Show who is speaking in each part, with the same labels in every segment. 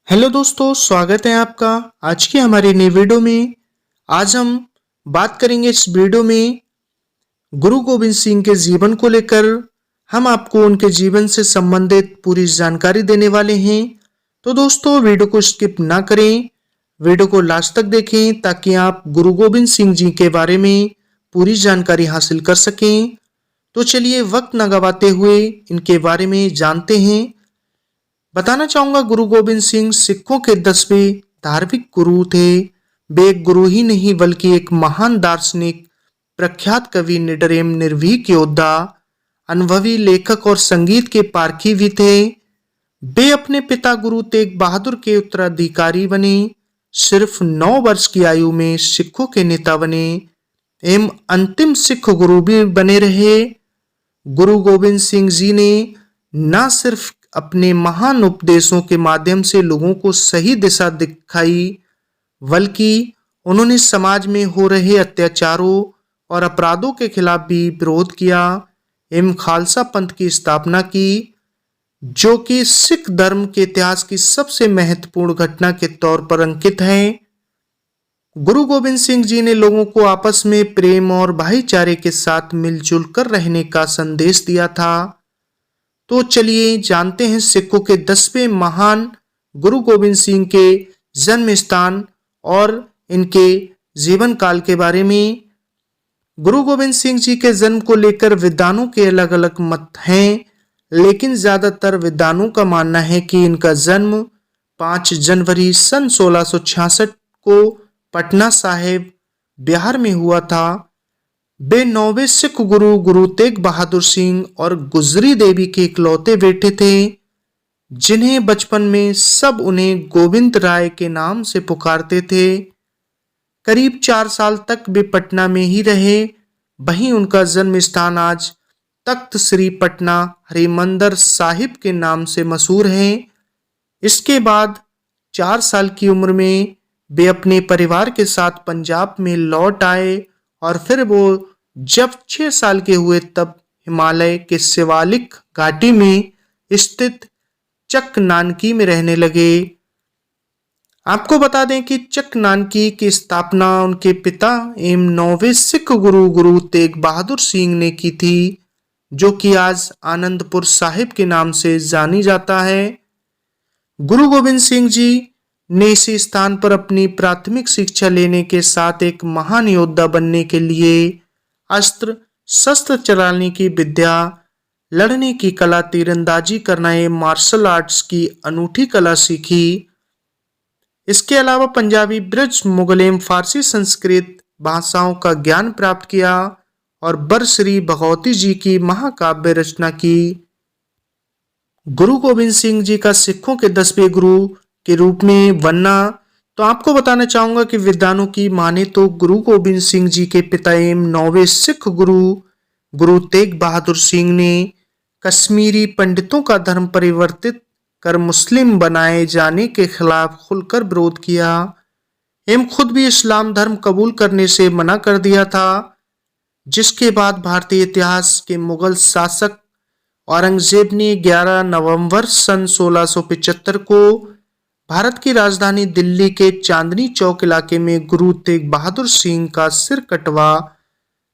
Speaker 1: Hello दोस्तों, स्वागत है आपका आज की हमारी नई वीडियो में। आज हम बात करेंगे इस वीडियो में गुरु गोविंद सिंह के जीवन को लेकर। हम आपको उनके जीवन से संबंधित पूरी जानकारी देने वाले हैं। तो दोस्तों, वीडियो को स्किप ना करें, वीडियो को लास्ट तक देखें ताकि आप गुरु गोविंद सिंह जी के बारे में पूरी जानकारी हासिल कर सकें। तो चलिए वक्त न गवाते हुए इनके बारे में जानते हैं। बताना चाहूंगा, गुरु गोविंद सिंह सिखों के 10वें धार्मिक गुरु थे। वे एक गुरु ही नहीं बल्कि एक महान दार्शनिक, प्रख्यात कवि, निडर एवं निर्भीक योद्धा, अनुभवी लेखक और संगीत के पारखी भी थे। वे अपने पिता गुरु तेग बहादुर के उत्तराधिकारी बने। सिर्फ 9 वर्ष की आयु में सिखों के नेता बने एवं अंतिम सिख गुरु भी बने रहे। गुरु गोविंद सिंह जी ने न सिर्फ अपने महान उपदेशों के माध्यम से लोगों को सही दिशा दिखाई, बल्कि उन्होंने समाज में हो रहे अत्याचारों और अपराधों के खिलाफ भी विरोध किया एवं खालसा पंथ की स्थापना की, जो कि सिख धर्म के इतिहास की सबसे महत्वपूर्ण घटना के तौर पर अंकित है। गुरु गोविंद सिंह जी ने लोगों को आपस में प्रेम और भाईचारे के साथ मिलजुल कर रहने का संदेश दिया था। तो चलिए जानते हैं सिखों के 10वें महान गुरु गोविंद सिंह के जन्म स्थान और इनके जीवन काल के बारे में। गुरु गोविंद सिंह जी के जन्म को लेकर विद्वानों के अलग अलग मत हैं, लेकिन ज्यादातर विद्वानों का मानना है कि इनका जन्म 5 जनवरी सन 1666 को पटना साहिब, बिहार में हुआ था। वे 9वें सिख गुरु गुरु तेग बहादुर सिंह और गुजरी देवी के इकलौते बेटे थे, जिन्हें बचपन में सब उन्हें गोविंद राय के नाम से पुकारते थे। करीब 4 साल तक वे पटना में ही रहे। वहीं उनका जन्म स्थान आज तख्त श्री पटना हरिमंदिर साहिब के नाम से मशहूर है। इसके बाद 4 साल की उम्र में वे अपने परिवार के साथ पंजाब में लौट आए और फिर वो जब 6 साल के हुए तब हिमालय के शिवालिक घाटी में स्थित चक नानकी में रहने लगे। आपको बता दें कि चक नानकी की स्थापना उनके पिता एवं 9वें सिख गुरु गुरु तेग बहादुर सिंह ने की थी, जो कि आज आनंदपुर साहिब के नाम से जानी जाता है। गुरु गोविंद सिंह जी ने इस स्थान पर अपनी प्राथमिक शिक्षा लेने के साथ एक महान योद्धा बनने के लिए अस्त्र शस्त्र चलाने की विद्या, लड़ने की कला, तीरंदाजी करना एवं मार्शल आर्ट्स की अनूठी कला सीखी। इसके अलावा पंजाबी, ब्रज, मुगल एवं फारसी संस्कृत भाषाओं का ज्ञान प्राप्त किया और बरश्री भगवती जी की महाकाव्य रचना की। गुरु गोविंद सिंह जी का सिखों के 10वें गुरु के रूप में बनना, तो आपको बताना चाहूंगा कि विद्वानों की माने तो गुरु गोविंद सिंह जी के पिता एवं 9वें सिख गुरु गुरु तेग बहादुर सिंह ने कश्मीरी पंडितों का धर्म परिवर्तित कर मुस्लिम बनाए जाने के खिलाफ खुलकर विरोध किया एवं खुद भी इस्लाम धर्म कबूल करने से मना कर दिया था। जिसके बाद भारतीय इतिहास के मुगल शासक औरंगजेब ने 11 नवंबर सन 1675 को भारत की राजधानी दिल्ली के चांदनी चौक इलाके में गुरु तेग बहादुर सिंह का सिर कटवा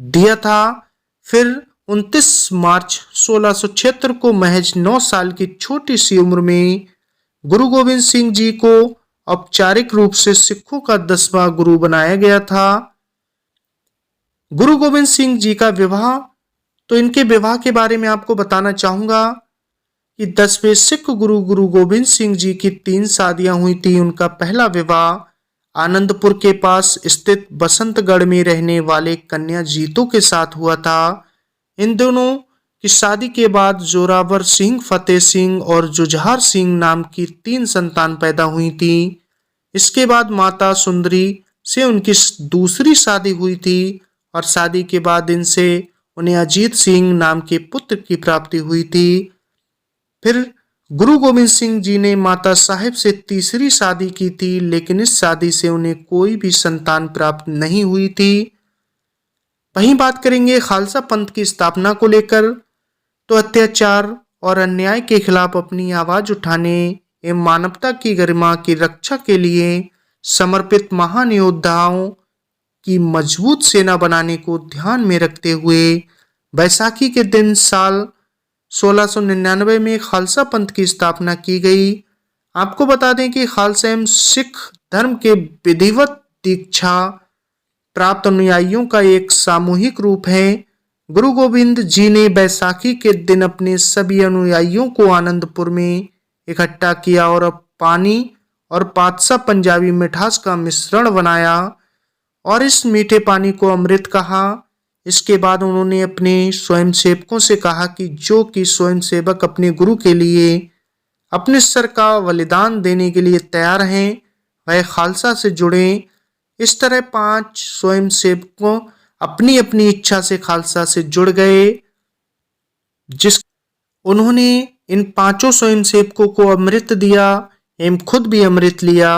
Speaker 1: दिया था। फिर 29 मार्च 1676 को महज 9 साल की छोटी सी उम्र में गुरु गोविंद सिंह जी को औपचारिक रूप से सिखों का 10वां गुरु बनाया गया था। गुरु गोविंद सिंह जी का विवाह, तो इनके विवाह के बारे में आपको बताना चाहूंगा कि 10वें सिख गुरु गुरु गोविंद सिंह जी की 3 शादियां हुई थी। उनका पहला विवाह आनंदपुर के पास स्थित बसंतगढ़ में रहने वाले कन्या जीतों के साथ हुआ था। इन दोनों की शादी के बाद जोरावर सिंह, फतेह सिंह और जुझार सिंह नाम की 3 संतान पैदा हुई थी। इसके बाद माता सुंदरी से उनकी दूसरी शादी हुई थी और शादी के बाद इनसे उन्हें अजीत सिंह नाम के पुत्र की प्राप्ति हुई थी। फिर गुरु गोविंद सिंह जी ने माता साहिब से तीसरी शादी की थी, लेकिन इस शादी से उन्हें कोई भी संतान प्राप्त नहीं हुई थी। वहीं बात करेंगे खालसा पंथ की स्थापना को लेकर, तो अत्याचार और अन्याय के खिलाफ अपनी आवाज उठाने एवं मानवता की गरिमा की रक्षा के लिए समर्पित महान योद्धाओं की मजबूत सेना बनाने को ध्यान में रखते हुए बैसाखी के दिन साल 1699 में खालसा पंथ की स्थापना की गई। आपको बता दें कि खालसा सिख धर्म के विधिवत दीक्षा प्राप्त अनुयायियों का एक सामूहिक रूप है। गुरु गोविंद जी ने बैसाखी के दिन अपने सभी अनुयायियों को आनंदपुर में इकट्ठा किया और पानी और पातसा पंजाबी मिठास का मिश्रण बनाया और इस मीठे पानी को अमृत कहा। इसके बाद उन्होंने अपने स्वयंसेवकों से कहा कि जो कि स्वयंसेवक अपने गुरु के लिए अपने सर का बलिदान देने के लिए तैयार हैं वह खालसा से जुड़े। इस तरह 5 स्वयंसेवकों अपनी अपनी इच्छा से खालसा से जुड़ गए। उन्होंने इन 5 स्वयंसेवकों को अमृत दिया एवं खुद भी अमृत लिया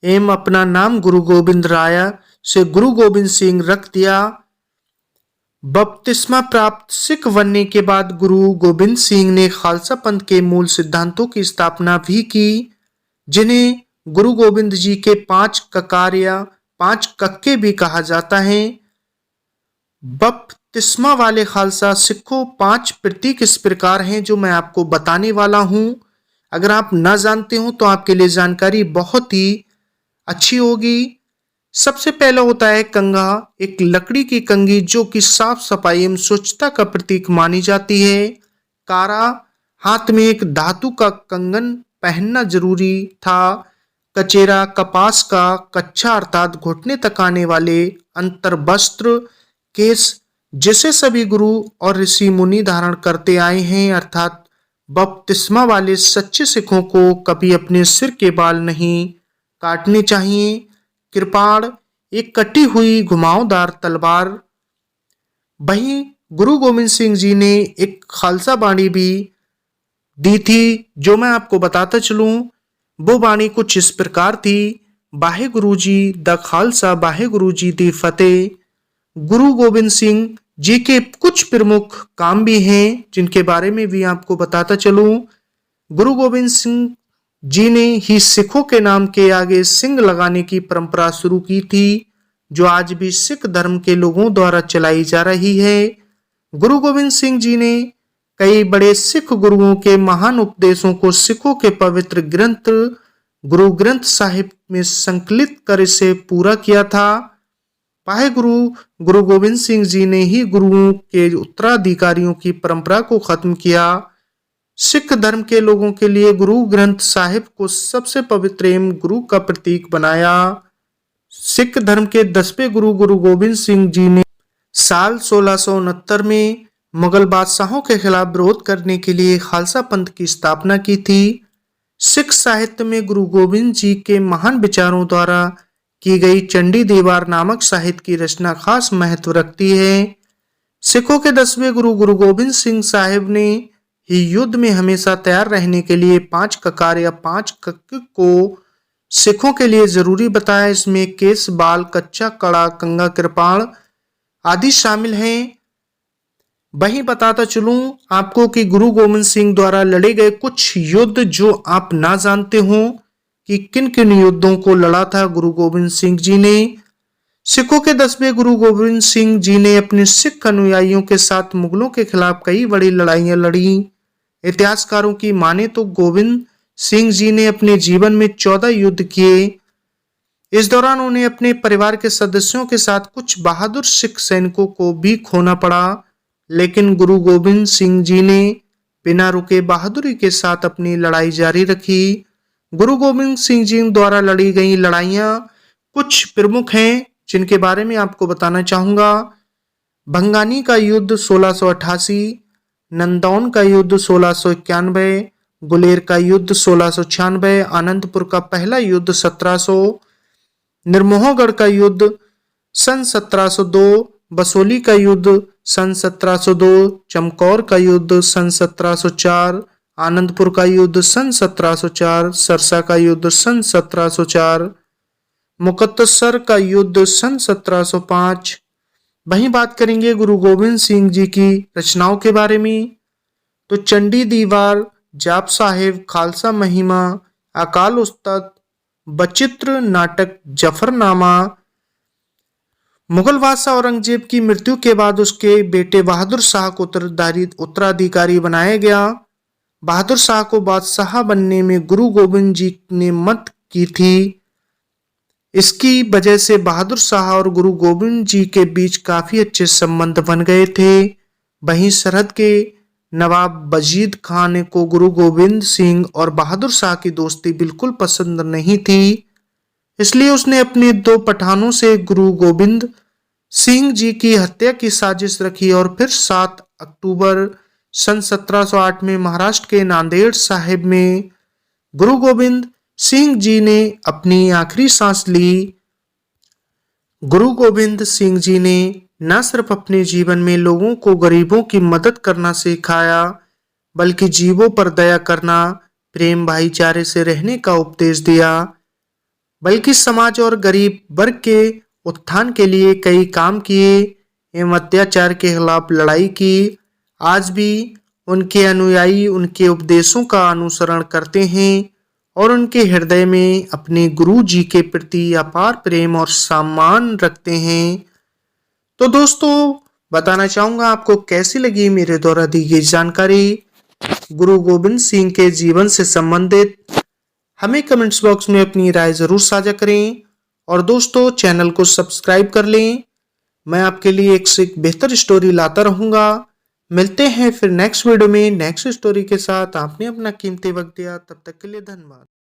Speaker 1: एवं अपना नाम गुरु गोविंद राय से गुरु गोविंद सिंह रख दिया। बपतिस्मा प्राप्त सिख बनने के बाद गुरु गोविंद सिंह ने खालसा पंथ के मूल सिद्धांतों की स्थापना भी की, जिन्हें गुरु गोविंद जी के 5 ककार या 5 कक्के भी कहा जाता है। बपतिस्मा वाले खालसा सिखों 5 प्रतीक इस प्रकार हैं जो मैं आपको बताने वाला हूं। अगर आप ना जानते हो तो आपके लिए जानकारी बहुत ही अच्छी होगी। सबसे पहला होता है कंघा, एक लकड़ी की कंघी जो कि साफ सफाई एवं स्वच्छता का प्रतीक मानी जाती है। कारा, हाथ में एक धातु का कंगन पहनना जरूरी था। कचेरा, कपास का कच्चा अर्थात घुटने तक आने वाले अंतर वस्त्र। केस, जिसे सभी गुरु और ऋषि मुनि धारण करते आए हैं, अर्थात बपतिस्मा वाले सच्चे सिखों को कभी अपने सिर के बाल नहीं काटने चाहिए। कृपाण, एक कटी हुई घुमावदार तलवार। वहीं गुरु गोविंद सिंह जी ने एक खालसा बाणी भी दी थी जो मैं आपको बताता चलूं। वो बाणी कुछ इस प्रकार थी, वाहे गुरु जी द खालसा, वाहे गुरु जी दी फतेह। गुरु गोविंद सिंह जी के कुछ प्रमुख काम भी हैं जिनके बारे में भी आपको बताता चलूं। गुरु गोविंद सिंह जी ने ही सिखों के नाम के आगे सिंह लगाने की परंपरा शुरू की थी, जो आज भी सिख धर्म के लोगों द्वारा चलाई जा रही है। गुरु गोविंद सिंह जी ने कई बड़े सिख गुरुओं के महान उपदेशों को सिखों के पवित्र ग्रंथ गुरु ग्रंथ साहिब में संकलित कर इसे पूरा किया था। वाहे गुरु गोविंद सिंह जी ने ही गुरुओं के उत्तराधिकारियों की परंपरा को खत्म किया। सिख धर्म के लोगों के लिए गुरु ग्रंथ साहिब को सबसे पवित्र एवं गुरु का प्रतीक बनाया। सिख धर्म के 10वें गुरु गुरु गोविंद सिंह जी ने साल 1669 में मुगल बादशाहों के खिलाफ विरोध करने के लिए खालसा पंथ की स्थापना की थी। सिख साहित्य में गुरु गोविंद जी के महान विचारों द्वारा की गई चंडी दीवार नामक साहित्य की रचना खास महत्व रखती है। सिखों के 10वें गुरु गुरु गोविंद सिंह साहिब ने ही युद्ध में हमेशा तैयार रहने के लिए 5 ककार या 5 कक्के को सिखों के लिए जरूरी बताया। इसमें केस, बाल, कच्चा कड़ा, कंगा, कृपाण आदि शामिल हैं। वहीं बताता चलूं आपको कि गुरु गोविंद सिंह द्वारा लड़े गए कुछ युद्ध जो आप ना जानते हो कि किन किन युद्धों को लड़ा था गुरु गोविंद सिंह जी ने। सिखों के 10वें गुरु गोविंद सिंह जी ने अपने सिख अनुयायियों के साथ मुगलों के खिलाफ कई बड़ी लड़ाइयां लड़ी। इतिहासकारों की माने तो गोविंद सिंह जी ने अपने जीवन में 14 युद्ध किए। इस दौरान उन्हें अपने परिवार के सदस्यों के साथ कुछ बहादुर सिख सैनिकों को भी खोना पड़ा, लेकिन गुरु गोविंद सिंह जी ने बिना रुके बहादुरी के साथ अपनी लड़ाई जारी रखी। गुरु गोविंद सिंह जी द्वारा लड़ी गई लड़ाइयां कुछ प्रमुख हैं जिनके बारे में आपको बताना चाहूंगा। भंगानी का युद्ध 1688, नंदौन का युद्ध 1691, गुलेर का युद्ध 1696, आनंदपुर का पहला युद्ध 1700, निर्मोहगढ़ का युद्ध सन 1702, बसोली का युद्ध सन 1702, चमकौर का युद्ध सन 1704, आनंदपुर का युद्ध सन 1704, सरसा का युद्ध सन 1704, मुकत्तसर का युद्ध सन 1705। वहीं बात करेंगे गुरु गोविंद सिंह जी की रचनाओं के बारे में, तो चंडी दीवार, जाप साहिब, खालसा महिमा, अकाल उस्ताद, बचित्र नाटक जफरनामा। मुगल बादशाह औरंगजेब की मृत्यु के बाद उसके बेटे बहादुर शाह को उत्तराधिकारी बनाया गया। बहादुर शाह को बादशाह बनने में गुरु गोविंद जी ने मदद की थी। इसकी वजह से बहादुर शाह और गुरु गोविंद जी के बीच काफी अच्छे संबंध बन गए थे। वहीं सरहद के नवाब वजीद खान को गुरु गोविंद सिंह और बहादुर शाह की दोस्ती बिल्कुल पसंद नहीं थी, इसलिए उसने अपने 2 पठानों से गुरु गोविंद सिंह जी की हत्या की साजिश रखी और फिर 7 अक्टूबर सन 1708 में महाराष्ट्र के नांदेड़ साहिब में गुरु गोविंद सिंह जी ने अपनी आखिरी सांस ली। गुरु गोविंद सिंह जी ने न सिर्फ अपने जीवन में लोगों को गरीबों की मदद करना सिखाया, बल्कि जीवों पर दया करना, प्रेम भाईचारे से रहने का उपदेश दिया। बल्कि समाज और गरीब वर्ग के उत्थान के लिए कई काम किए एवं अत्याचार के खिलाफ लड़ाई की। आज भी उनके अनुयायी उनके उपदेशों का अनुसरण करते हैं और उनके हृदय में अपने गुरु जी के प्रति अपार प्रेम और सम्मान रखते हैं। तो दोस्तों, बताना चाहूंगा आपको कैसी लगी मेरे द्वारा दी गई जानकारी गुरु गोविंद सिंह के जीवन से संबंधित। हमें कमेंट्स बॉक्स में अपनी राय जरूर साझा करें और दोस्तों चैनल को सब्सक्राइब कर लें। मैं आपके लिए एक से एक बेहतर स्टोरी लाता रहूंगा। मिलते हैं फिर नेक्स्ट वीडियो में नेक्स्ट स्टोरी के साथ। आपने अपना कीमती वक्त दिया, तब तक के लिए धन्यवाद।